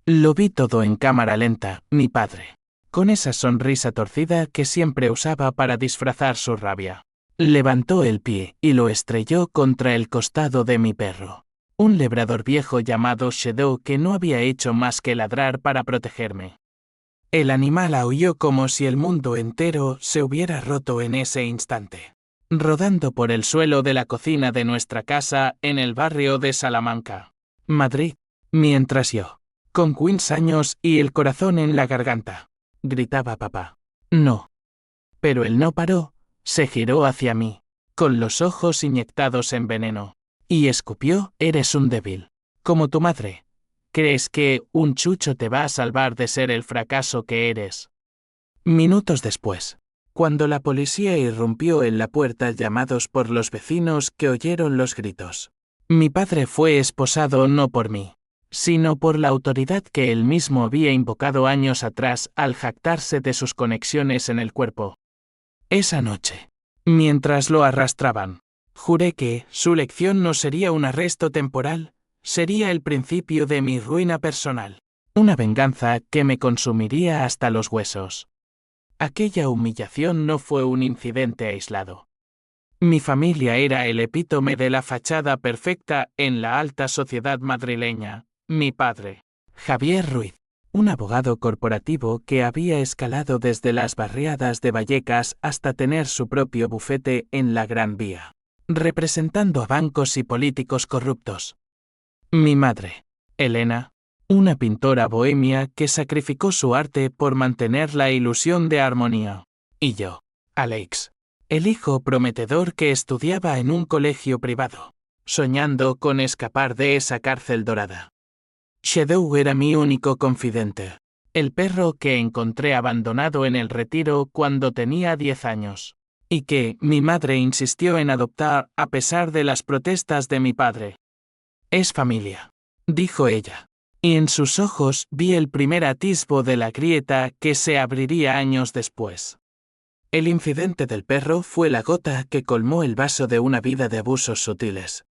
Lo vi todo en cámara lenta, mi padre, con esa sonrisa torcida que siempre usaba para disfrazar su rabia. Levantó el pie y lo estrelló contra el costado de mi perro. Un labrador viejo llamado Shadow que no había hecho más que ladrar para protegerme. El animal aulló como si el mundo entero se hubiera roto en ese instante, rodando por el suelo de la cocina de nuestra casa en el barrio de Salamanca, Madrid, mientras yo, con 15 años y el corazón en la garganta, gritaba papá. No. Pero él no paró, se giró hacia mí, con los ojos inyectados en veneno, y escupió: eres un débil, como tu madre. ¿Crees que un chucho te va a salvar de ser el fracaso que eres? Minutos después, cuando la policía irrumpió en la puerta llamados por los vecinos que oyeron los gritos, mi padre fue esposado no por mí, sino por la autoridad que él mismo había invocado años atrás al jactarse de sus conexiones en el cuerpo. Esa noche, mientras lo arrastraban, juré que su lección no sería un arresto temporal, sería el principio de mi ruina personal, una venganza que me consumiría hasta los huesos. Aquella humillación no fue un incidente aislado. Mi familia era el epítome de la fachada perfecta en la alta sociedad madrileña. Mi padre, Javier Ruiz, un abogado corporativo que había escalado desde las barriadas de Vallecas hasta tener su propio bufete en la Gran Vía, representando a bancos y políticos corruptos. Mi madre, Elena, una pintora bohemia que sacrificó su arte por mantener la ilusión de armonía. Y yo, Alex, el hijo prometedor que estudiaba en un colegio privado, soñando con escapar de esa cárcel dorada. Shadow era mi único confidente, el perro que encontré abandonado en el retiro cuando tenía 10 años, y que mi madre insistió en adoptar a pesar de las protestas de mi padre. Es familia, dijo ella, y en sus ojos vi el primer atisbo de la grieta que se abriría años después. El incidente del perro fue la gota que colmó el vaso de una vida de abusos sutiles.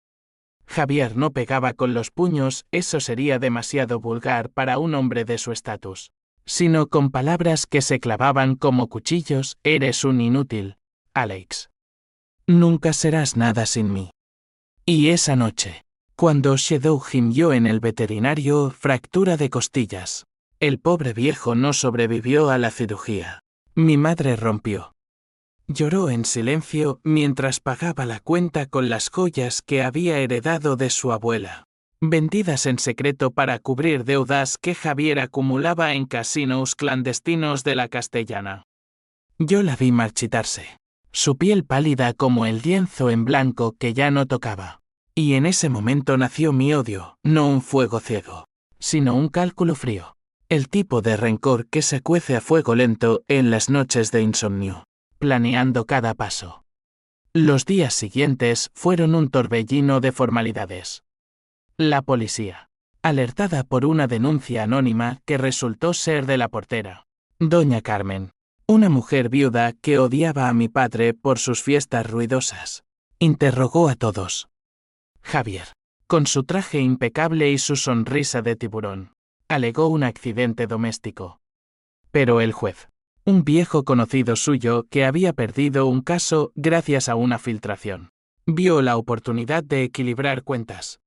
Javier no pegaba con los puños, eso sería demasiado vulgar para un hombre de su estatus, sino con palabras que se clavaban como cuchillos: eres un inútil, Alex. Nunca serás nada sin mí. Y esa noche, cuando Shadow gimió en el veterinario, fractura de costillas, el pobre viejo no sobrevivió a la cirugía. Mi madre rompió. Lloró en silencio mientras pagaba la cuenta con las joyas que había heredado de su abuela, vendidas en secreto para cubrir deudas que Javier acumulaba en casinos clandestinos de la Castellana. Yo la vi marchitarse, su piel pálida como el lienzo en blanco que ya no tocaba. Y en ese momento nació mi odio, no un fuego ciego, sino un cálculo frío, el tipo de rencor que se cuece a fuego lento en las noches de insomnio, planeando cada paso. Los días siguientes fueron un torbellino de formalidades. La policía, alertada por una denuncia anónima que resultó ser de la portera, doña Carmen, una mujer viuda que odiaba a mi padre por sus fiestas ruidosas, interrogó a todos. Javier, con su traje impecable y su sonrisa de tiburón, alegó un accidente doméstico. Pero el juez, un viejo conocido suyo que había perdido un caso gracias a una filtración, vio la oportunidad de equilibrar cuentas.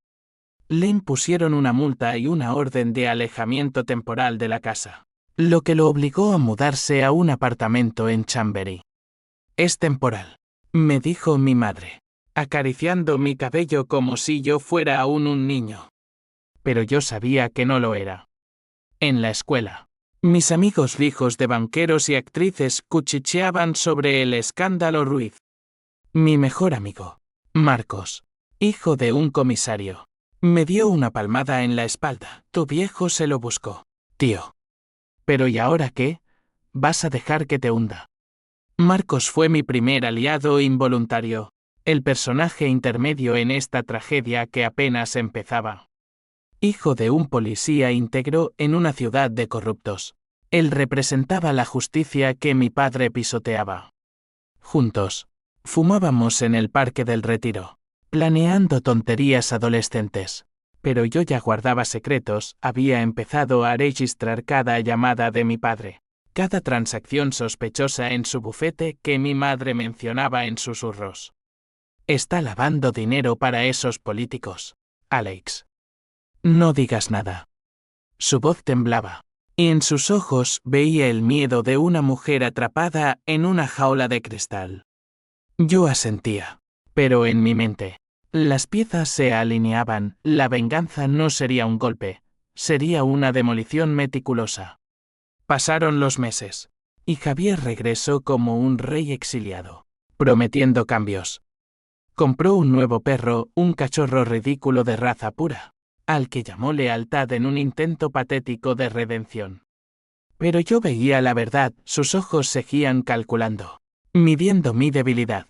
Le impusieron una multa y una orden de alejamiento temporal de la casa, lo que lo obligó a mudarse a un apartamento en Chamberí. Es temporal, me dijo mi madre, acariciando mi cabello como si yo fuera aún un niño. Pero yo sabía que no lo era. En la escuela, mis amigos hijos de banqueros y actrices cuchicheaban sobre el escándalo Ruiz. Mi mejor amigo, Marcos, hijo de un comisario, me dio una palmada en la espalda. Tu viejo se lo buscó, tío. Pero ¿y ahora qué? ¿Vas a dejar que te hunda? Marcos fue mi primer aliado involuntario, el personaje intermedio en esta tragedia que apenas empezaba. Hijo de un policía íntegro en una ciudad de corruptos, él representaba la justicia que mi padre pisoteaba. Juntos, fumábamos en el Parque del Retiro, planeando tonterías adolescentes, Pero yo ya guardaba secretos, había empezado a registrar cada llamada de mi padre, cada transacción sospechosa en su bufete que mi madre mencionaba en susurros. Está lavando dinero para esos políticos, Alex. No digas nada. Su voz temblaba, y en sus ojos veía el miedo de una mujer atrapada en una jaula de cristal. Yo asentía, pero en mi mente, las piezas se alineaban, la venganza no sería un golpe, sería una demolición meticulosa. Pasaron los meses, y Javier regresó como un rey exiliado, prometiendo cambios. Compró un nuevo perro, un cachorro ridículo de raza pura, al que llamó lealtad en un intento patético de redención. Pero yo veía la verdad, sus ojos seguían calculando, midiendo mi debilidad.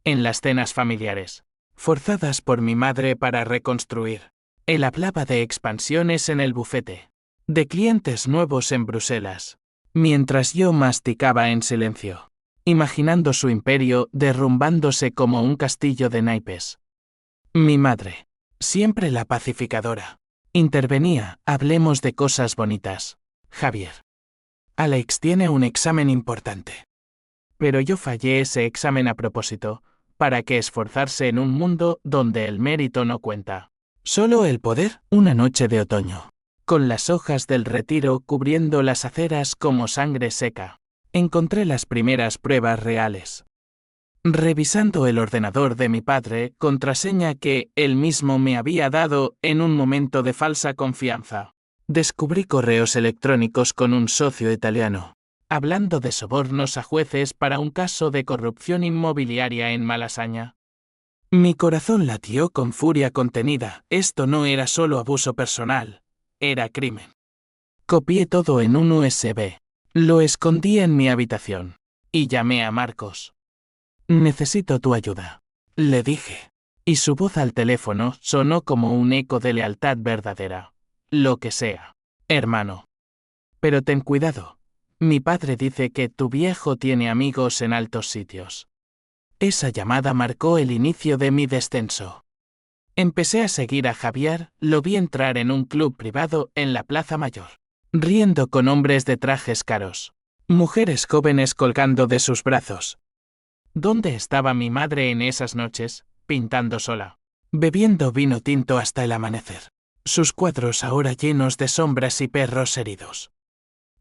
En las cenas familiares, forzadas por mi madre para reconstruir, él hablaba de expansiones en el bufete, de clientes nuevos en Bruselas, mientras yo masticaba en silencio, imaginando su imperio derrumbándose como un castillo de naipes. Mi madre, siempre la pacificadora, intervenía, hablemos de cosas bonitas. Javier. Alex tiene un examen importante. Pero yo fallé ese examen a propósito, ¿para qué esforzarse en un mundo donde el mérito no cuenta? Solo el poder. Una noche de otoño, con las hojas del retiro cubriendo las aceras como sangre seca, encontré las primeras pruebas reales. Revisando el ordenador de mi padre, contraseña que él mismo me había dado en un momento de falsa confianza, descubrí correos electrónicos con un socio italiano, hablando de sobornos a jueces para un caso de corrupción inmobiliaria en Malasaña. Mi corazón latió con furia contenida, esto no era solo abuso personal, era crimen. Copié todo en un USB, lo escondí en mi habitación, y llamé a Marcos. Necesito tu ayuda, le dije, y su voz al teléfono sonó como un eco de lealtad verdadera. Lo que sea, hermano. Pero ten cuidado, mi padre dice que tu viejo tiene amigos en altos sitios. Esa llamada marcó el inicio de mi descenso. Empecé a seguir a Javier, lo vi entrar en un club privado en la Plaza Mayor, riendo con hombres de trajes caros, mujeres jóvenes colgando de sus brazos. ¿Dónde estaba mi madre en esas noches, pintando sola, bebiendo vino tinto hasta el amanecer? Sus cuadros ahora llenos de sombras y perros heridos.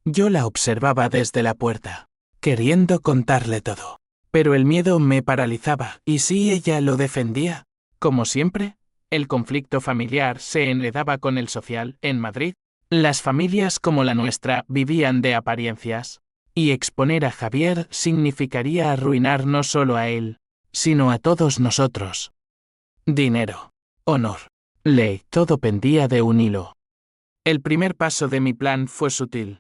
Yo la observaba desde la puerta, queriendo contarle todo. Pero el miedo me paralizaba, y si ella lo defendía, como siempre, el conflicto familiar se enredaba con el social. En Madrid, las familias como la nuestra vivían de apariencias, y exponer a Javier significaría arruinar no solo a él, sino a todos nosotros. Dinero, honor, ley, todo pendía de un hilo. El primer paso de mi plan fue sutil.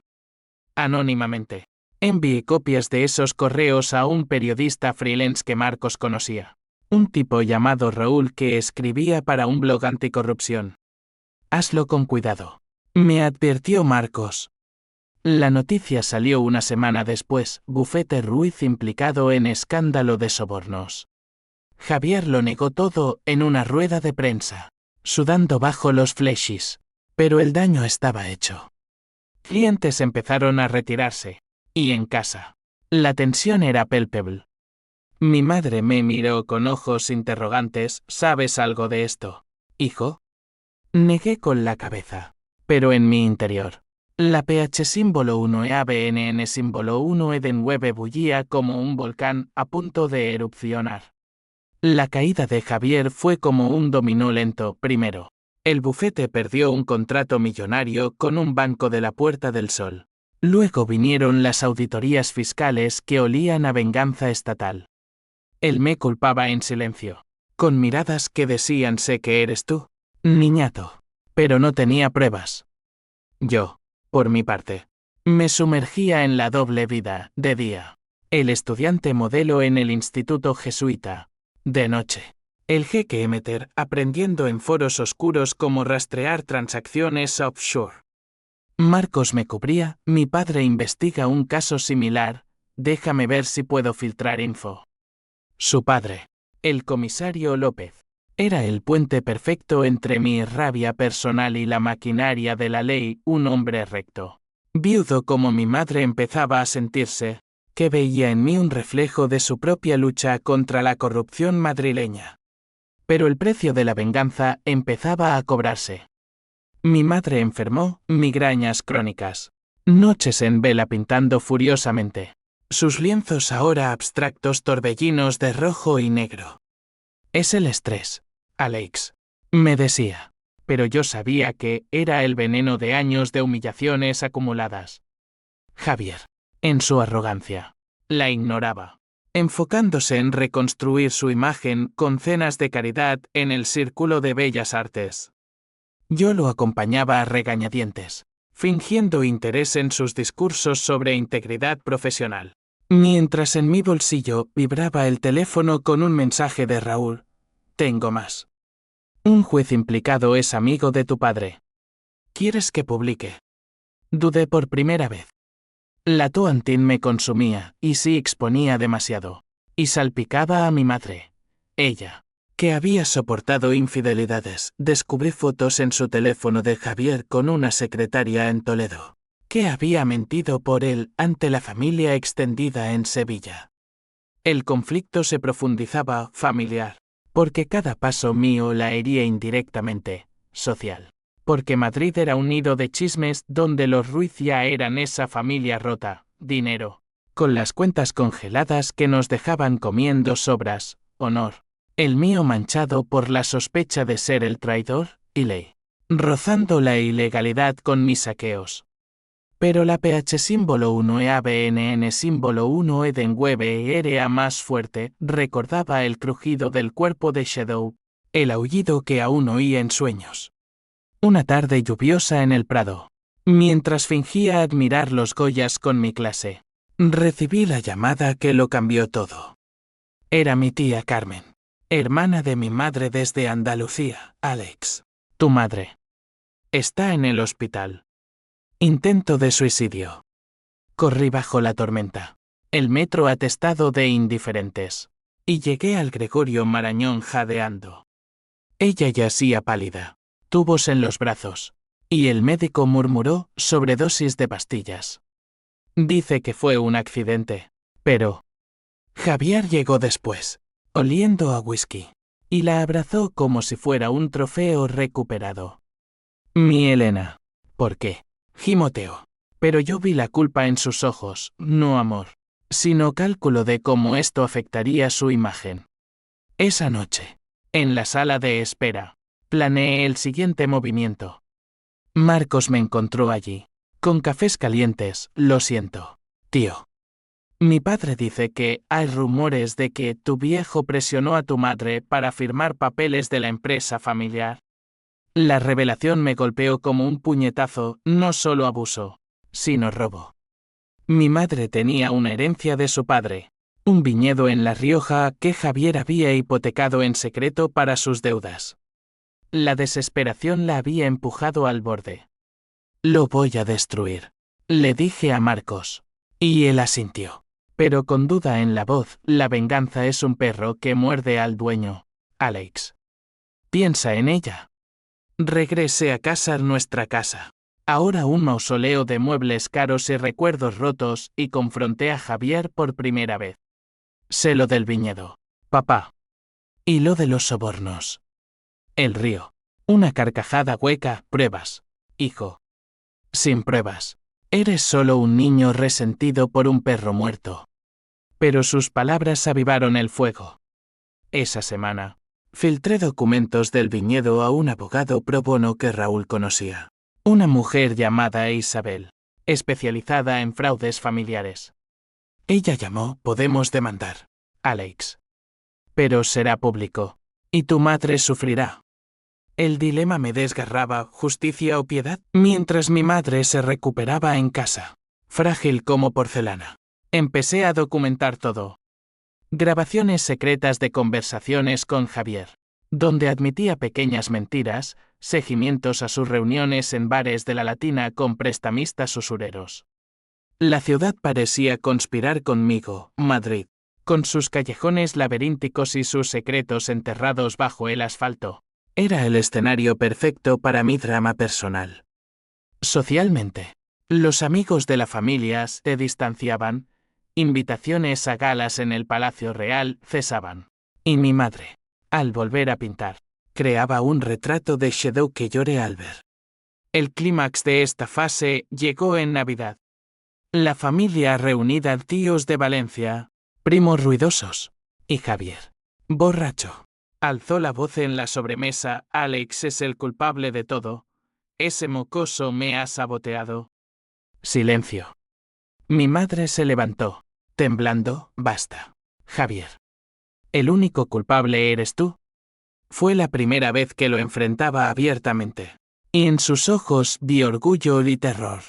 Anónimamente, envié copias de esos correos a un periodista freelance que Marcos conocía, un tipo llamado Raúl que escribía para un blog anticorrupción. Hazlo con cuidado, me advirtió Marcos. La noticia salió una semana después, Bufete Ruiz implicado en escándalo de sobornos. Javier lo negó todo en una rueda de prensa, sudando bajo los flashes, pero el daño estaba hecho. Clientes empezaron a retirarse, y en casa, la tensión era palpable. Mi madre me miró con ojos interrogantes, ¿sabes algo de esto, hijo? Negué con la cabeza, pero en mi interior, la PH símbolo 1 e ABNN símbolo 1 Eden Web bullía como un volcán a punto de erupcionar. La caída de Javier fue como un dominó lento. Primero, el bufete perdió un contrato millonario con un banco de la Puerta del Sol. Luego vinieron las auditorías fiscales que olían a venganza estatal. Él me culpaba en silencio, con miradas que decían sé que eres tú, niñato, pero no tenía pruebas. Yo, por mi parte, me sumergía en la doble vida, de día, el estudiante modelo en el instituto jesuita, de noche, el jeque Emeter aprendiendo en foros oscuros cómo rastrear transacciones offshore. Marcos me cubría, mi padre investiga un caso similar, déjame ver si puedo filtrar info. Su padre, el comisario López, Era el puente perfecto entre mi rabia personal y la maquinaria de la ley, un hombre recto. Viudo como mi madre empezaba a sentirse, que veía en mí un reflejo de su propia lucha contra la corrupción madrileña. Pero el precio de la venganza empezaba a cobrarse. Mi madre enfermó, migrañas crónicas. Noches en vela pintando furiosamente. Sus lienzos ahora abstractos torbellinos de rojo y negro. Es el estrés, Alex, me decía. Pero yo sabía que era el veneno de años de humillaciones acumuladas. Javier, en su arrogancia, la ignoraba, enfocándose en reconstruir su imagen con cenas de caridad en el Círculo de Bellas Artes. Yo lo acompañaba a regañadientes, fingiendo interés en sus discursos sobre integridad profesional. Mientras en mi bolsillo vibraba el teléfono con un mensaje de Raúl. Tengo más. Un juez implicado es amigo de tu padre. ¿Quieres que publique? Dudé por primera vez. La Toantin me consumía, y sí exponía demasiado. Y salpicaba a mi madre. Ella, que había soportado infidelidades, descubrí fotos en su teléfono de Javier con una secretaria en Toledo, que había mentido por él ante la familia extendida en Sevilla. El conflicto se profundizaba, familiar, porque cada paso mío la hería indirectamente, social. Porque Madrid era un nido de chismes donde los Ruiz ya eran esa familia rota, dinero, con las cuentas congeladas que nos dejaban comiendo sobras, honor, el mío manchado por la sospecha de ser el traidor, y ley, rozando la ilegalidad con mis saqueos. Pero la PH símbolo 1 e ABNN símbolo 1 Eden Web era más fuerte, recordaba el crujido del cuerpo de Shadow, el aullido que aún oía en sueños. Una tarde lluviosa en el Prado. Mientras fingía admirar los Goyas con mi clase, recibí la llamada que lo cambió todo. Era mi tía Carmen, hermana de mi madre desde Andalucía. Alex, tu madre, está en el hospital. Intento de suicidio. Corrí bajo la tormenta. El metro atestado de indiferentes. Y llegué al Gregorio Marañón jadeando. Ella yacía pálida, tubos en los brazos, y el médico murmuró sobredosis de pastillas. Dice que fue un accidente, pero... Javier llegó después, oliendo a whisky, y la abrazó como si fuera un trofeo recuperado. Mi Elena. ¿Por qué? Gimoteó. Pero yo vi la culpa en sus ojos, no amor, sino cálculo de cómo esto afectaría su imagen. Esa noche, en la sala de espera, planeé el siguiente movimiento. Marcos me encontró allí, con cafés calientes. Lo siento, tío. Mi padre dice que hay rumores de que tu viejo presionó a tu madre para firmar papeles de la empresa familiar. La revelación me golpeó como un puñetazo, no solo abuso, sino robo. Mi madre tenía una herencia de su padre, un viñedo en La Rioja que Javier había hipotecado en secreto para sus deudas. La desesperación la había empujado al borde. Lo voy a destruir, le dije a Marcos, y él asintió, pero con duda en la voz. La venganza es un perro que muerde al dueño, Alex. Piensa en ella. Regrese a casa, nuestra casa. Ahora un mausoleo de muebles caros y recuerdos rotos, y confronté a Javier por primera vez. Sé lo del viñedo, papá. Y lo de los sobornos. El río. Una carcajada hueca. Pruebas, hijo. Sin pruebas. Eres solo un niño resentido por un perro muerto. Pero sus palabras avivaron el fuego. Esa semana, filtré documentos del viñedo a un abogado pro bono que Raúl conocía. Una mujer llamada Isabel, especializada en fraudes familiares. Ella llamó, podemos demandar, Alex. Pero será público, y tu madre sufrirá. El dilema me desgarraba, justicia o piedad, mientras mi madre se recuperaba en casa, frágil como porcelana. Empecé a documentar todo. Grabaciones secretas de conversaciones con Javier, donde admitía pequeñas mentiras, seguimientos a sus reuniones en bares de la Latina con prestamistas usureros. La ciudad parecía conspirar conmigo, Madrid, con sus callejones laberínticos y sus secretos enterrados bajo el asfalto. Era el escenario perfecto para mi drama personal. Socialmente, los amigos de la familia se distanciaban, invitaciones a galas en el Palacio Real cesaban. Y mi madre, al volver a pintar, creaba un retrato de Shadow que lloré al ver. El clímax de esta fase llegó en Navidad. La familia reunida, tíos de Valencia, primos ruidosos, y Javier, borracho, alzó la voz en la sobremesa: Alex es el culpable de todo. Ese mocoso me ha saboteado. Silencio. Mi madre se levantó, temblando: basta, Javier. El único culpable eres tú. Fue la primera vez que lo enfrentaba abiertamente, y en sus ojos vi orgullo y terror.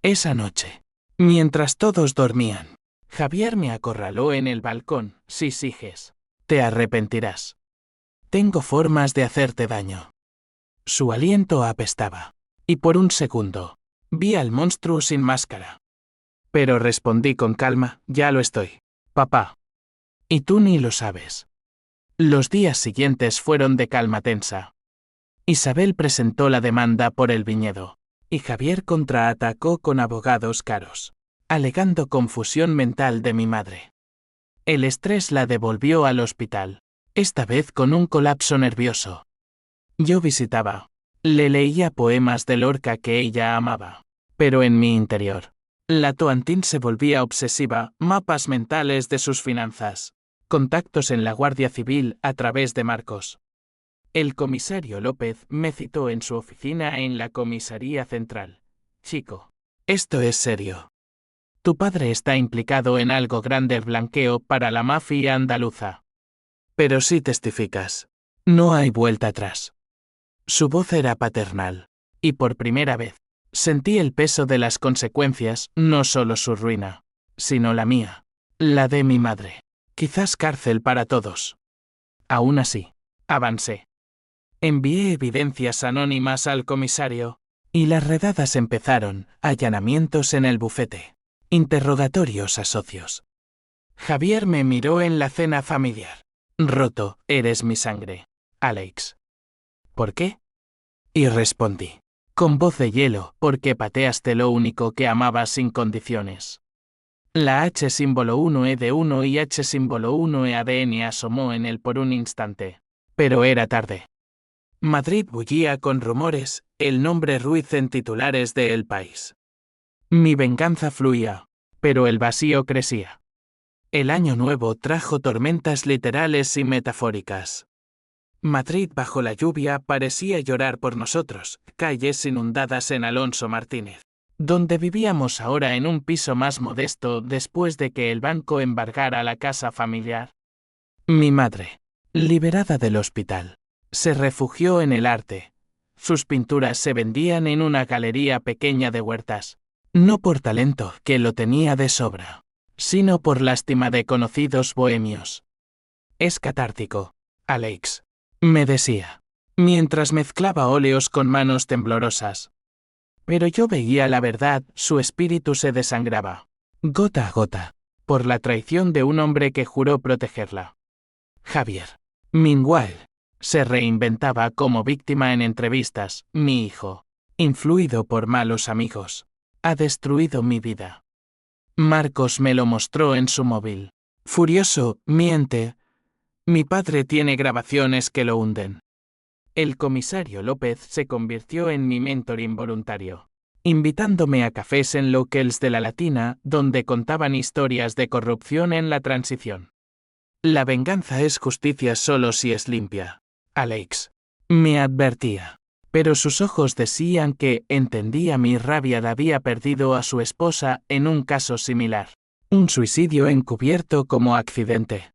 Esa noche, mientras todos dormían, Javier me acorraló en el balcón: si sigues, te arrepentirás. Tengo formas de hacerte daño. Su aliento apestaba, y por un segundo, vi al monstruo sin máscara. Pero respondí con calma: ya lo estoy, papá. Y tú ni lo sabes. Los días siguientes fueron de calma tensa. Isabel presentó la demanda por el viñedo, y Javier contraatacó con abogados caros, alegando confusión mental de mi madre. El estrés la devolvió al hospital, esta vez con un colapso nervioso. Yo visitaba, le leía poemas de Lorca que ella amaba, pero en mi interior, la Toantín se volvía obsesiva: mapas mentales de sus finanzas, contactos en la Guardia Civil a través de Marcos. El comisario López me citó en su oficina en la comisaría central. Chico, esto es serio. Tu padre está implicado en algo grande: el blanqueo para la mafia andaluza. Pero si testificas, no hay vuelta atrás. Su voz era paternal, y por primera vez, sentí el peso de las consecuencias: no solo su ruina, sino la mía, la de mi madre. Quizás cárcel para todos. Aún así, avancé. Envié evidencias anónimas al comisario, y las redadas empezaron: allanamientos en el bufete, interrogatorios a socios. Javier me miró en la cena familiar. Roto: eres mi sangre, Alex. ¿Por qué? Y respondí, con voz de hielo: porque pateaste lo único que amabas sin condiciones. La H símbolo 1E de 1 y H símbolo 1E ADN asomó en él por un instante. Pero era tarde. Madrid bullía con rumores, el nombre Ruiz en titulares de El País. Mi venganza fluía, pero el vacío crecía. El año nuevo trajo tormentas literales y metafóricas. Madrid bajo la lluvia parecía llorar por nosotros, calles inundadas en Alonso Martínez, donde vivíamos ahora en un piso más modesto después de que el banco embargara la casa familiar. Mi madre, liberada del hospital, se refugió en el arte. Sus pinturas se vendían en una galería pequeña de Huertas, no por talento, que lo tenía de sobra, sino por lástima de conocidos bohemios. Es catártico, Alex, me decía, mientras mezclaba óleos con manos temblorosas. Pero yo veía la verdad: su espíritu se desangraba, gota a gota, por la traición de un hombre que juró protegerla. Javier, meanwhile, se reinventaba como víctima en entrevistas: mi hijo, influido por malos amigos, ha destruido mi vida. Marcos me lo mostró en su móvil. Furioso, miente. Mi padre tiene grabaciones que lo hunden. El comisario López se convirtió en mi mentor involuntario, invitándome a cafés en locales de la Latina donde contaban historias de corrupción en la transición. La venganza es justicia solo si es limpia, Alex, me advertía. Pero sus ojos decían que entendía mi rabia de había perdido a su esposa en un caso similar. Un suicidio encubierto como accidente.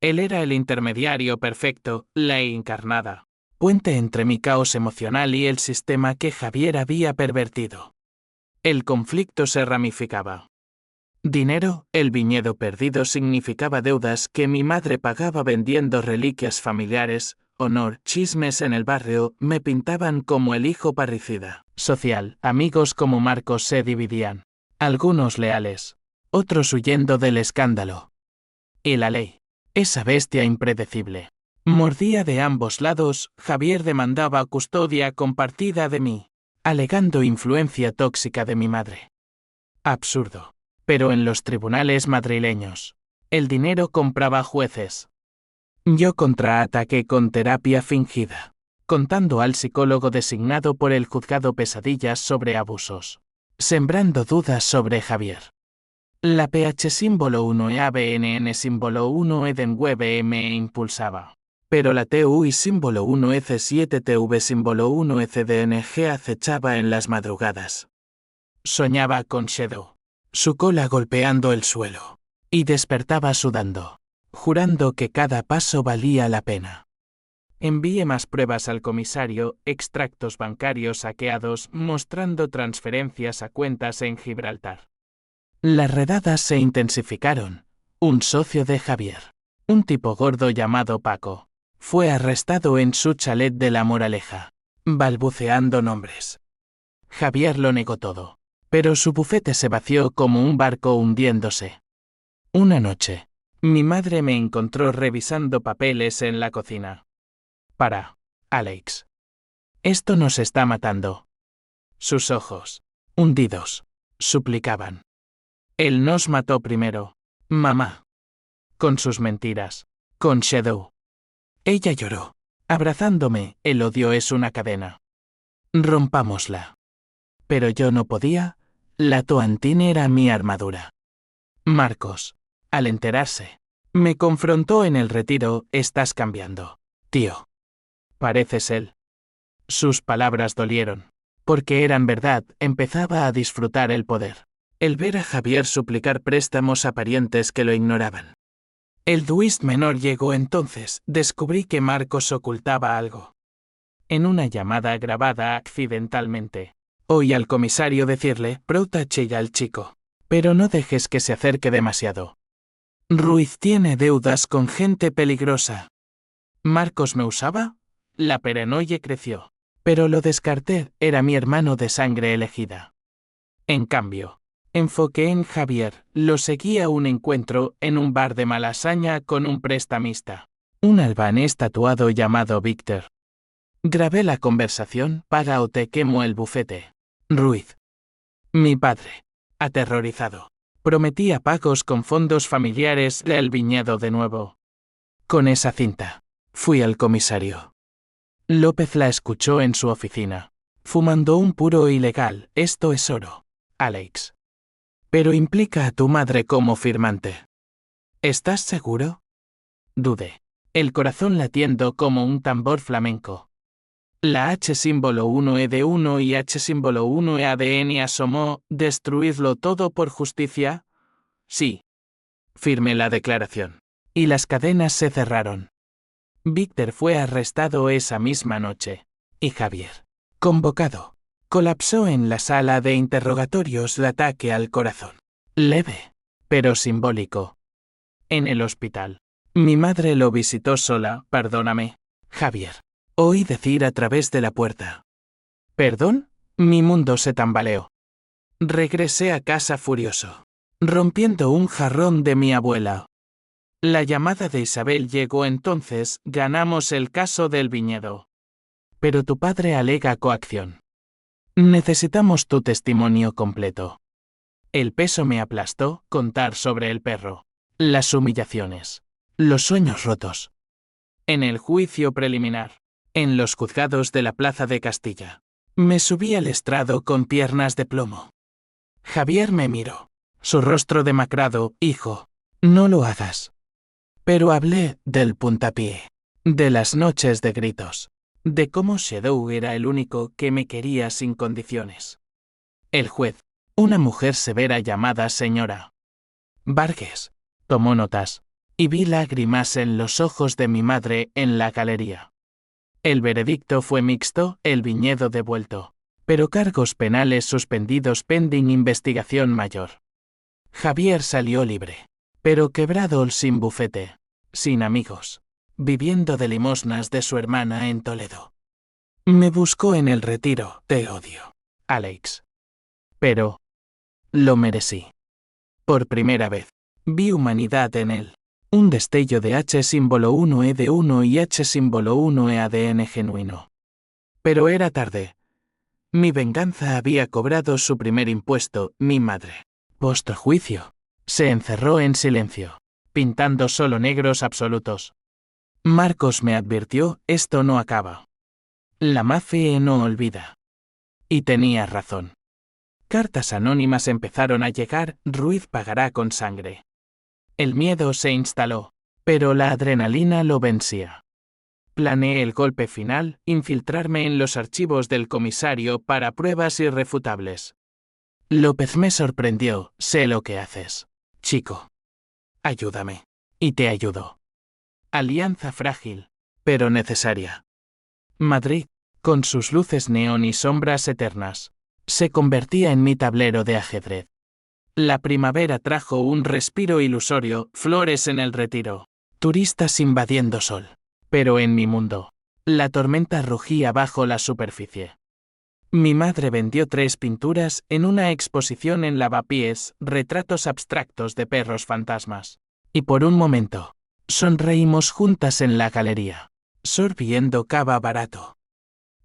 Él era el intermediario perfecto, la encarnada puente entre mi caos emocional y el sistema que Javier había pervertido. El conflicto se ramificaba. Dinero: el viñedo perdido significaba deudas que mi madre pagaba vendiendo reliquias familiares. Honor: chismes en el barrio me pintaban como el hijo parricida. Social: amigos como Marcos se dividían. Algunos leales, otros huyendo del escándalo. Y la ley. Esa bestia impredecible. Mordía de ambos lados. Javier demandaba custodia compartida de mí, alegando influencia tóxica de mi madre. Absurdo. Pero en los tribunales madrileños, el dinero compraba jueces. Yo contraataqué con terapia fingida, contando al psicólogo designado por el juzgado pesadillas sobre abusos, sembrando dudas sobre Javier. La PH símbolo 1 e ABNN símbolo 1 Edenweb me impulsaba. Pero la TUI símbolo 1 EC7 TV símbolo 1 ECDNG acechaba en las madrugadas. Soñaba con Shadow, su cola golpeando el suelo, y despertaba sudando, jurando que cada paso valía la pena. Envié más pruebas al comisario, extractos bancarios hackeados mostrando transferencias a cuentas en Gibraltar. Las redadas se intensificaron. Un socio de Javier, un tipo gordo llamado Paco, fue arrestado en su chalet de La Moraleja, balbuceando nombres. Javier lo negó todo, pero su bufete se vació como un barco hundiéndose. Una noche, mi madre me encontró revisando papeles en la cocina. Para, Alex. Esto nos está matando. Sus ojos, hundidos, suplicaban. Él nos mató primero, mamá. Con sus mentiras, con Shadow. Ella lloró, abrazándome. El odio es una cadena. Rompámosla. Pero yo no podía. La toantín era mi armadura. Marcos, al enterarse, me confrontó en el retiro. Estás cambiando, tío. Pareces él. Sus palabras dolieron, porque eran verdad. Empezaba a disfrutar el poder. El ver a Javier suplicar préstamos a parientes que lo ignoraban. El twist menor llegó entonces. Descubrí que Marcos ocultaba algo. En una llamada grabada accidentalmente, oí al comisario decirle: "Protége al chico, pero no dejes que se acerque demasiado. Ruiz tiene deudas con gente peligrosa". ¿Marcos me usaba? La paranoia creció, pero lo descarté. Era mi hermano de sangre elegida. En cambio, enfoqué en Javier. Lo seguí a un encuentro en un bar de Malasaña con un prestamista, un albanés tatuado llamado Víctor. Grabé la conversación. Paga o te quemo el bufete. Ruiz. Mi padre, aterrorizado, prometía pagos con fondos familiares. El viñedo de nuevo. Con esa cinta, fui al comisario. López la escuchó en su oficina, fumando un puro ilegal. Esto es oro, Alex. Pero implica a tu madre como firmante. ¿Estás seguro? Dudé, el corazón latiendo como un tambor flamenco. La H símbolo 1 ED1 y H símbolo 1 EADN asomó. ¿Destruirlo todo por justicia? Sí. Firmé la declaración. Y las cadenas se cerraron. Víctor fue arrestado esa misma noche. Y Javier, convocado, colapsó en la sala de interrogatorios. El ataque al corazón. Leve, pero simbólico. En el hospital, mi madre lo visitó sola. Perdóname, Javier. Oí decir a través de la puerta. ¿Perdón? Mi mundo se tambaleó. Regresé a casa furioso, rompiendo un jarrón de mi abuela. La llamada de Isabel llegó entonces. Ganamos el caso del viñedo. Pero tu padre alega coacción. Necesitamos tu testimonio completo. El peso me aplastó. Contar sobre el perro, las humillaciones, los sueños rotos. En el juicio preliminar, en los juzgados de la Plaza de Castilla, me subí al estrado con piernas de plomo. Javier me miró, su rostro demacrado. Hijo, no lo hagas. Pero hablé del puntapié, de las noches de gritos, de cómo Shadow era el único que me quería sin condiciones. El juez, una mujer severa llamada señora Vargas, tomó notas, y vi lágrimas en los ojos de mi madre en la galería. El veredicto fue mixto. El viñedo devuelto, pero cargos penales suspendidos pending investigación mayor. Javier salió libre, pero quebrado, sin bufete, sin amigos, viviendo de limosnas de su hermana en Toledo. Me buscó en el retiro. Te odio, Alex. Pero lo merecí. Por primera vez, vi humanidad en él. Un destello de H símbolo 1E1 y H símbolo 1E ADN genuino. Pero era tarde. Mi venganza había cobrado su primer impuesto, mi madre. Postjuicio. Se encerró en silencio, pintando solo negros absolutos. Marcos me advirtió, esto no acaba. La mafia no olvida. Y tenía razón. Cartas anónimas empezaron a llegar, Ruiz pagará con sangre. El miedo se instaló, pero la adrenalina lo vencía. Planeé el golpe final, infiltrarme en los archivos del comisario para pruebas irrefutables. López me sorprendió, sé lo que haces. Chico. Ayúdame. Y te ayudo. Alianza frágil, pero necesaria. Madrid, con sus luces neón y sombras eternas, se convertía en mi tablero de ajedrez. La primavera trajo un respiro ilusorio, flores en el retiro, turistas invadiendo sol. Pero en mi mundo, la tormenta rugía bajo la superficie. Mi madre vendió 3 pinturas en una exposición en Lavapiés, retratos abstractos de perros fantasmas. Y por un momento, sonreímos juntas en la galería, sorbiendo cava barato.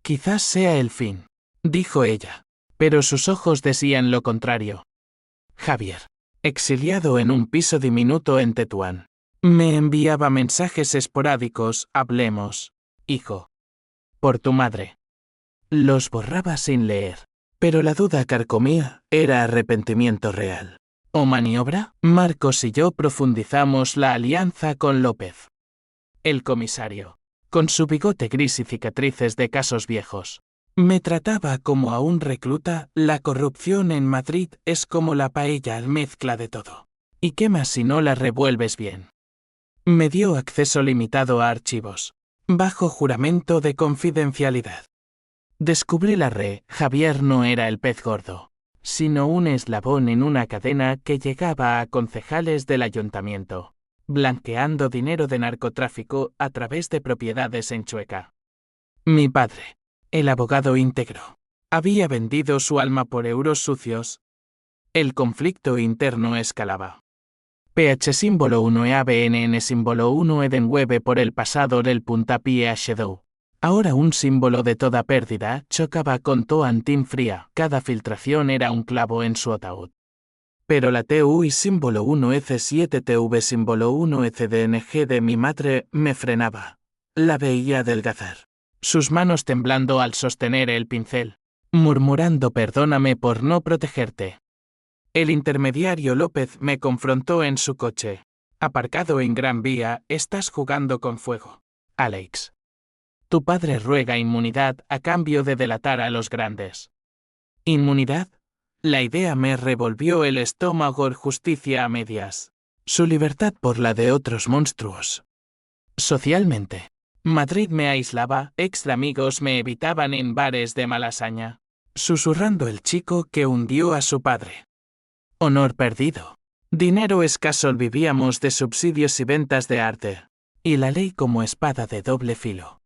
Quizás sea el fin, dijo ella, pero sus ojos decían lo contrario. Javier, exiliado en un piso diminuto en Tetuán, me enviaba mensajes esporádicos, hablemos, hijo. Por tu madre. Los borraba sin leer, pero la duda carcomía, era arrepentimiento real. ¿O maniobra? Marcos y yo profundizamos la alianza con López. El comisario, con su bigote gris y cicatrices de casos viejos, me trataba como a un recluta. La corrupción en Madrid es como la paella, mezcla de todo. ¿Y qué más si no la revuelves bien? Me dio acceso limitado a archivos, bajo juramento de confidencialidad. Descubrí la red. Javier no era el pez gordo, sino un eslabón en una cadena que llegaba a concejales del ayuntamiento, blanqueando dinero de narcotráfico a través de propiedades en Chueca. Mi padre, el abogado íntegro, había vendido su alma por euros sucios. El conflicto interno escalaba. PH símbolo 1 e ABNN símbolo 1 Eden Web por el pasado del puntapié a Shadow. Ahora un símbolo de toda pérdida chocaba con Toantin fría. Cada filtración era un clavo en su ataúd. Pero la TU y símbolo 1 EC7 TV símbolo 1 ECDNG de mi madre me frenaba. La veía adelgazar, sus manos temblando al sostener el pincel, murmurando perdóname por no protegerte. El intermediario López me confrontó en su coche. Aparcado en Gran Vía, estás jugando con fuego. Alex. Tu padre ruega inmunidad a cambio de delatar a los grandes. ¿Inmunidad? La idea me revolvió el estómago. Justicia a medias. Su libertad por la de otros monstruos. Socialmente, Madrid me aislaba, ex amigos me evitaban en bares de Malasaña. Susurrando el chico que hundió a su padre. Honor perdido. Dinero escaso, vivíamos de subsidios y ventas de arte. Y la ley como espada de doble filo.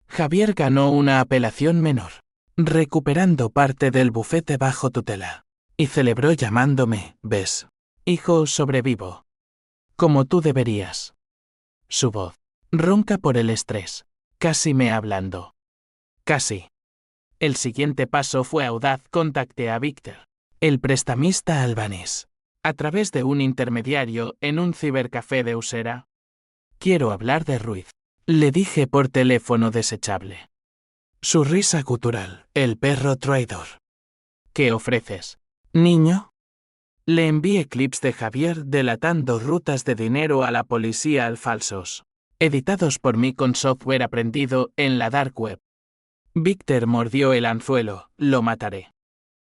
Javier ganó una apelación menor, recuperando parte del bufete bajo tutela. Y celebró llamándome, ¿ves? Hijo, sobrevivo. Como tú deberías. Su voz, ronca por el estrés, casi me hablando. Casi. El siguiente paso fue audaz. Contacté a Víctor, el prestamista albanés, a través de un intermediario en un cibercafé de Usera. Quiero hablar de Ruiz, le dije por teléfono desechable. Su risa gutural, el perro traidor. ¿Qué ofreces, niño? Le envié clips de Javier delatando rutas de dinero a la policía al falsos, editados por mí con software aprendido en la dark web. Víctor mordió el anzuelo, lo mataré.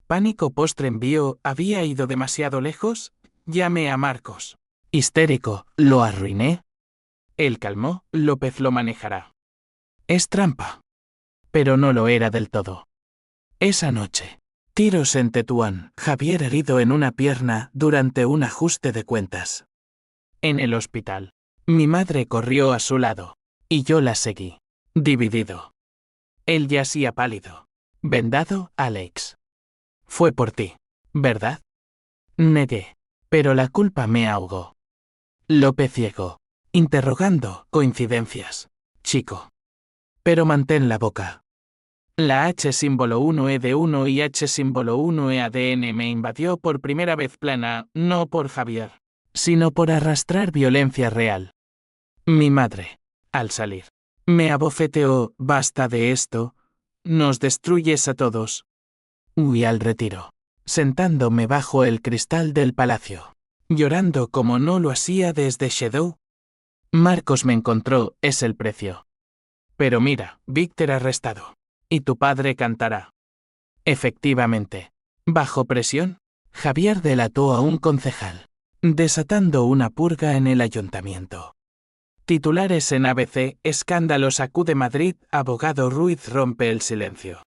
Pánico post-envío, ¿había ido demasiado lejos? Llamé a Marcos. Histérico, ¿lo arruiné? Él calmó, López lo manejará. Es trampa. Pero no lo era del todo. Esa noche, tiros en Tetuán, Javier herido en una pierna durante un ajuste de cuentas. En el hospital, mi madre corrió a su lado, y yo la seguí, dividido. Él yacía pálido, vendado. Alex. Fue por ti, ¿verdad? Negué, pero la culpa me ahogó. López ciego. Interrogando, coincidencias. Chico. Pero mantén la boca. La H símbolo 1E de 1 y H símbolo 1E-ADN me invadió por primera vez plana, no por Javier, sino por arrastrar violencia real. Mi madre, al salir, me abofeteó, basta de esto, nos destruyes a todos. Huí al retiro, sentándome bajo el cristal del palacio, llorando como no lo hacía desde Shadow. Marcos me encontró, es el precio. Pero mira, Víctor arrestado. Y tu padre cantará. Efectivamente. Bajo presión, Javier delató a un concejal, desatando una purga en el ayuntamiento. Titulares en ABC, escándalo sacude Madrid, abogado Ruiz rompe el silencio.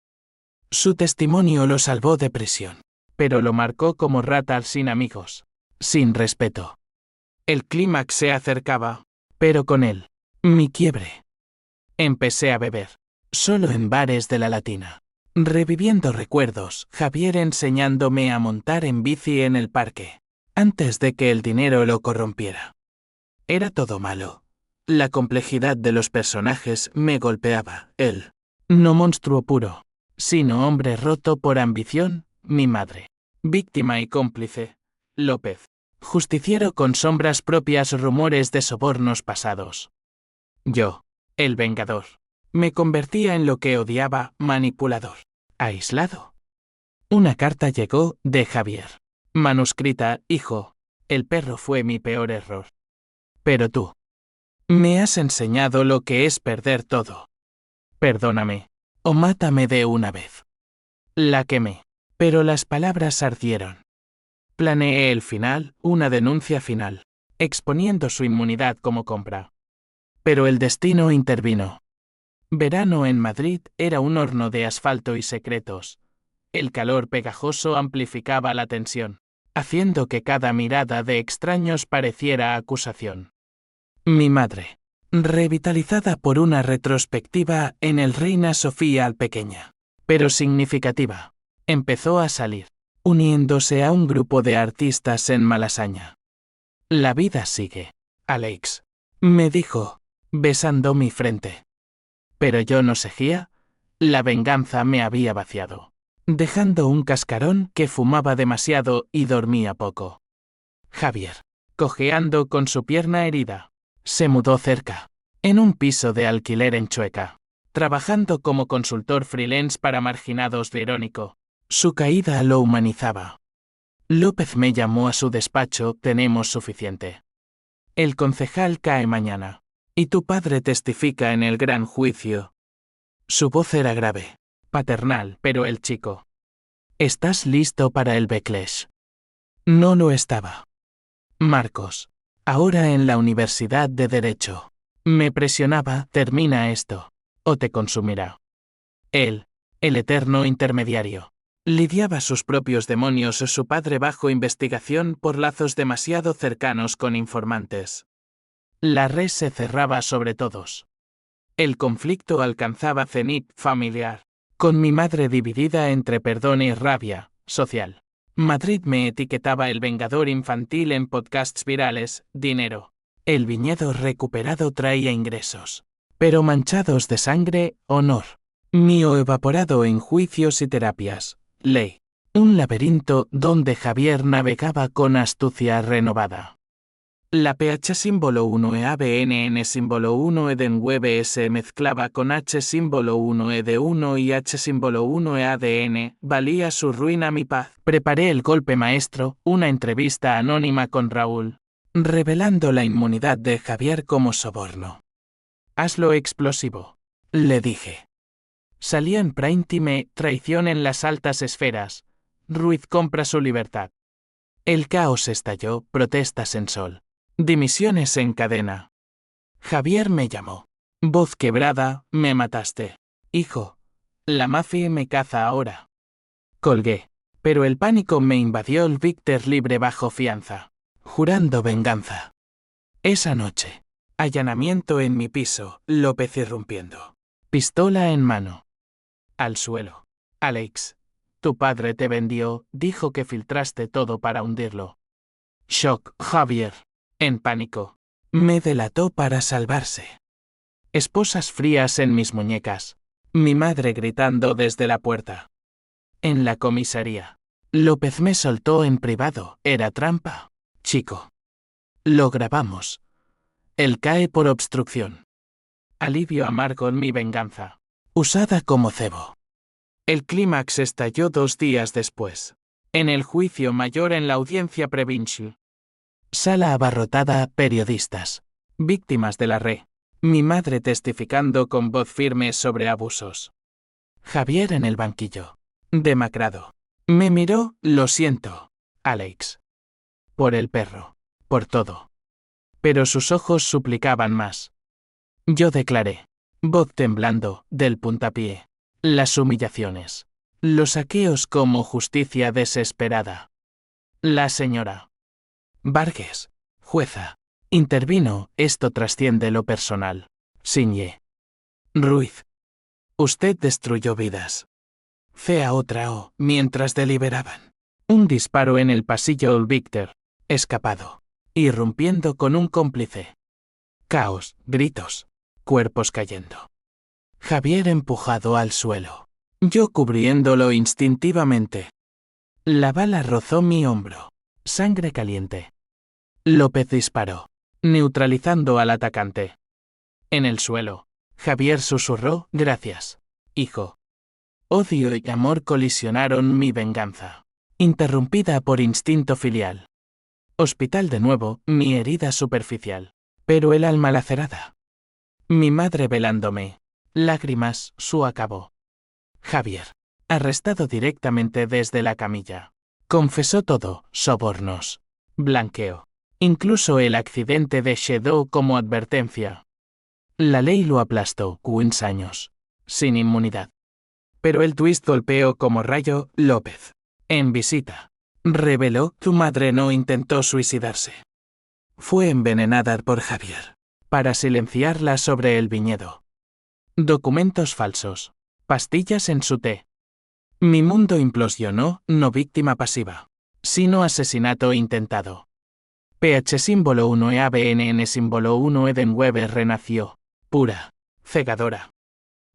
Su testimonio lo salvó de prisión, pero lo marcó como rata sin amigos, sin respeto. El clímax se acercaba, pero con él, mi quiebre. Empecé a beber, solo en bares de la Latina. Reviviendo recuerdos, Javier enseñándome a montar en bici en el parque, antes de que el dinero lo corrompiera. Era todo malo. La complejidad de los personajes me golpeaba, él. No monstruo puro, sino hombre roto por ambición, mi madre. Víctima y cómplice, López. Justiciero con sombras propias, rumores de sobornos pasados. Yo, el vengador. Me convertía en lo que odiaba, manipulador. Aislado. Una carta llegó, de Javier. Manuscrita, hijo. El perro fue mi peor error. Pero tú. Me has enseñado lo que es perder todo. Perdóname. O mátame de una vez. La quemé. Pero las palabras ardieron. Planeé el final, una denuncia final, exponiendo su inmunidad como compra. Pero el destino intervino. Verano en Madrid era un horno de asfalto y secretos. El calor pegajoso amplificaba la tensión, haciendo que cada mirada de extraños pareciera acusación. Mi madre, revitalizada por una retrospectiva en el Reina Sofía al Pequeña, pero significativa, empezó a salir, uniéndose a un grupo de artistas en Malasaña. La vida sigue, Alex, me dijo, besando mi frente. Pero yo no seguía, la venganza me había vaciado, dejando un cascarón que fumaba demasiado y dormía poco. Javier, cojeando con su pierna herida, se mudó cerca, en un piso de alquiler en Chueca, trabajando como consultor freelance para marginados de Irónico. Su caída lo humanizaba. López me llamó a su despacho, tenemos suficiente. El concejal cae mañana. Y tu padre testifica en el gran juicio. Su voz era grave, paternal, pero el chico. ¿Estás listo para el backlash? No lo estaba. Marcos, ahora en la Universidad de Derecho. Me presionaba, termina esto, o te consumirá. Él, el eterno intermediario, lidiaba sus propios demonios o su padre bajo investigación por lazos demasiado cercanos con informantes. La red se cerraba sobre todos. El conflicto alcanzaba cenit familiar, con mi madre dividida entre perdón y rabia social. Madrid me etiquetaba el vengador infantil en podcasts virales, dinero. El viñedo recuperado traía ingresos, pero manchados de sangre, honor. Mío evaporado en juicios y terapias, ley. Un laberinto donde Javier navegaba con astucia renovada. La PH símbolo 1E-ABNN símbolo 1E-DEN-WEB se mezclaba con H símbolo 1E-de-1 y H símbolo 1E-ADN, valía su ruina mi paz. Preparé el golpe maestro, una entrevista anónima con Raúl, revelando la inmunidad de Javier como soborno. Hazlo explosivo, le dije. Salió en prime time, traición en las altas esferas. Ruiz compra su libertad. El caos estalló, protestas en sol. Dimisiones en cadena. Javier me llamó. Voz quebrada, me mataste. Hijo. La mafia me caza ahora. Colgué. Pero el pánico me invadió el Víctor libre bajo fianza. Jurando venganza. Esa noche. Allanamiento en mi piso, López irrumpiendo. Pistola en mano. Al suelo. Alex. Tu padre te vendió, dijo que filtraste todo para hundirlo. Shock, Javier. En pánico. Me delató para salvarse. Esposas frías en mis muñecas. Mi madre gritando desde la puerta. En la comisaría. López me soltó en privado. Era trampa. Chico. Lo grabamos. Él cae por obstrucción. Alivio amargo en mi venganza. Usada como cebo. El clímax estalló 2 días después. En el juicio mayor en la audiencia provincial. Sala abarrotada, periodistas. Víctimas de la red. Mi madre testificando con voz firme sobre abusos. Javier en el banquillo. Demacrado. Me miró, lo siento, Alex. Por el perro. Por todo. Pero sus ojos suplicaban más. Yo declaré, voz temblando, del puntapié. Las humillaciones. Los saqueos como justicia desesperada. La señora Vargas, jueza, intervino, esto trasciende lo personal. Signe. Ruiz. Usted destruyó vidas. Fea otra o, mientras deliberaban. Un disparo en el pasillo Víctor, escapado. Irrumpiendo con un cómplice. Caos, gritos, cuerpos cayendo. Javier empujado al suelo. Yo cubriéndolo instintivamente. La bala rozó mi hombro. Sangre caliente. López disparó, neutralizando al atacante. En el suelo, Javier susurró, gracias, hijo. Odio y amor colisionaron mi venganza. Interrumpida por instinto filial. Hospital de nuevo, mi herida superficial. Pero el alma lacerada. Mi madre velándome. Lágrimas, su acabó. Javier. Arrestado directamente desde la camilla. Confesó todo, sobornos. Blanqueo. Incluso el accidente de Shadow como advertencia. La ley lo aplastó, 15 años. Sin inmunidad. Pero el twist golpeó como rayo, López. En visita. Reveló, tu madre no intentó suicidarse. Fue envenenada por Javier. Para silenciarla sobre el viñedo. Documentos falsos. Pastillas en su té. Mi mundo implosionó, no víctima pasiva. Sino asesinato intentado. PH símbolo 1 e ABNN símbolo 1 Eden Weber renació. Pura. Cegadora.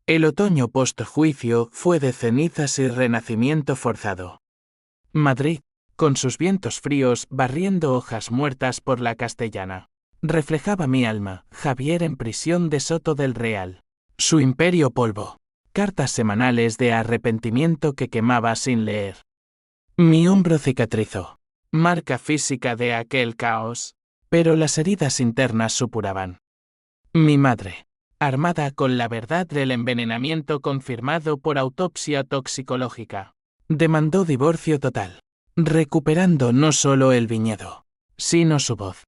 El otoño post-juicio fue de cenizas y renacimiento forzado. Madrid, con sus vientos fríos barriendo hojas muertas por la Castellana. Reflejaba mi alma, Javier en prisión de Soto del Real. Su imperio polvo. Cartas semanales de arrepentimiento que quemaba sin leer. Mi hombro cicatrizó. Marca física de aquel caos. Pero las heridas internas supuraban. Mi madre, armada con la verdad del envenenamiento confirmado por autopsia toxicológica, demandó divorcio total, recuperando no solo el viñedo, sino su voz.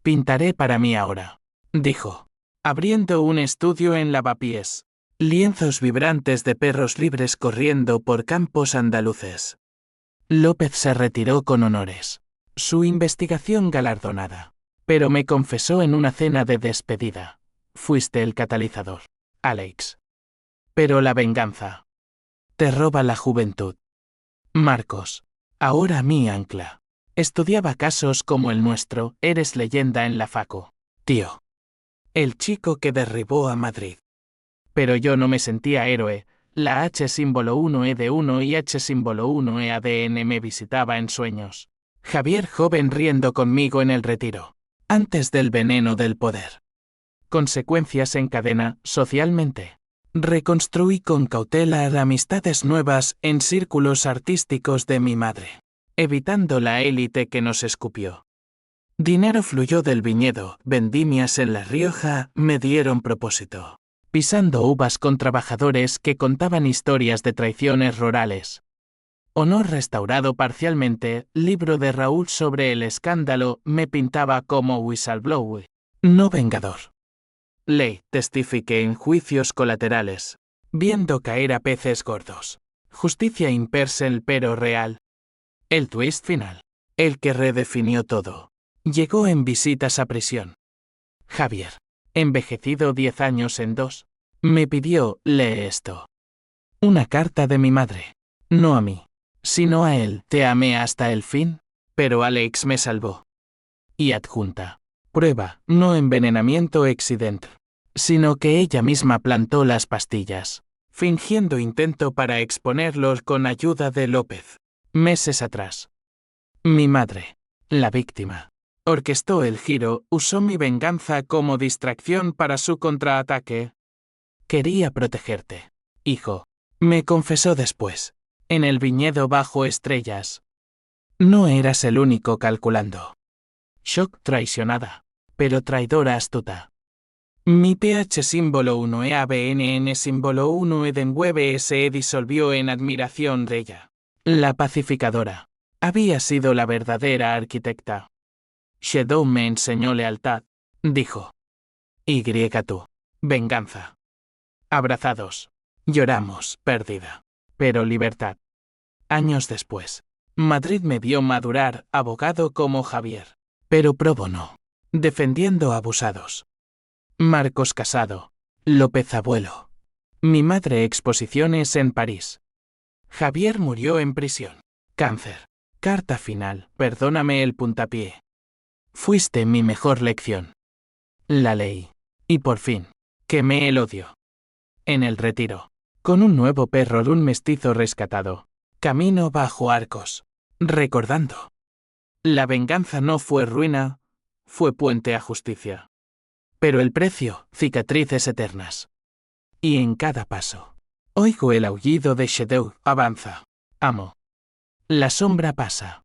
Pintaré para mí ahora, dijo, abriendo un estudio en Lavapiés. Lienzos vibrantes de perros libres corriendo por campos andaluces. López se retiró con honores. Su investigación galardonada. Pero me confesó en una cena de despedida. Fuiste el catalizador, Alex. Pero la venganza. Te roba la juventud. Marcos. Ahora mi ancla. Estudiaba casos como el nuestro, eres leyenda en la facu. Tío. El chico que derribó a Madrid. Pero yo no me sentía héroe, la H símbolo 1E de 1 y H símbolo 1E ADN me visitaba en sueños. Javier joven riendo conmigo en el retiro. Antes del veneno del poder. Consecuencias en cadena, socialmente. Reconstruí con cautela amistades nuevas en círculos artísticos de mi madre. Evitando la élite que nos escupió. Dinero fluyó del viñedo, vendimias en La Rioja, me dieron propósito. Pisando uvas con trabajadores que contaban historias de traiciones rurales. Honor restaurado parcialmente, libro de Raúl sobre el escándalo, me pintaba como whistleblower, no vengador. Ley, testifiqué en juicios colaterales, viendo caer a peces gordos. Justicia impersonal pero real. El twist final, el que redefinió todo, llegó en visitas a prisión. Javier. Envejecido 10 años en 2, me pidió, lee esto. Una carta de mi madre. No a mí, sino a él. Te amé hasta el fin, pero Alex me salvó. Y adjunta. Prueba, no envenenamiento accident. Sino que ella misma plantó las pastillas, fingiendo intento para exponerlos con ayuda de López. Meses atrás. Mi madre, la víctima, orquestó el giro, usó mi venganza como distracción para su contraataque. Quería protegerte, hijo. Me confesó después. En el viñedo bajo estrellas. No eras el único calculando. Shock traicionada, pero traidora astuta. Mi pH símbolo 1 EABNN símbolo 1 Edenwebe se disolvió en admiración de ella. La pacificadora. Había sido la verdadera arquitecta. Shadow me enseñó lealtad, dijo. Y tú. Venganza. Abrazados. Lloramos, pérdida. Pero libertad. Años después. Madrid me vio madurar, abogado como Javier. Pero pro bono. Defendiendo abusados. Marcos Casado. López abuelo. Mi madre exposiciones en París. Javier murió en prisión. Cáncer. Carta final. Perdóname el puntapié. Fuiste mi mejor lección. La ley. Y por fin. Quemé el odio. En el retiro. Con un nuevo perro un mestizo rescatado. Camino bajo arcos. Recordando. La venganza no fue ruina, fue puente a justicia. Pero el precio, cicatrices eternas. Y en cada paso. Oigo el aullido de Shadow, avanza. Amo. La sombra pasa.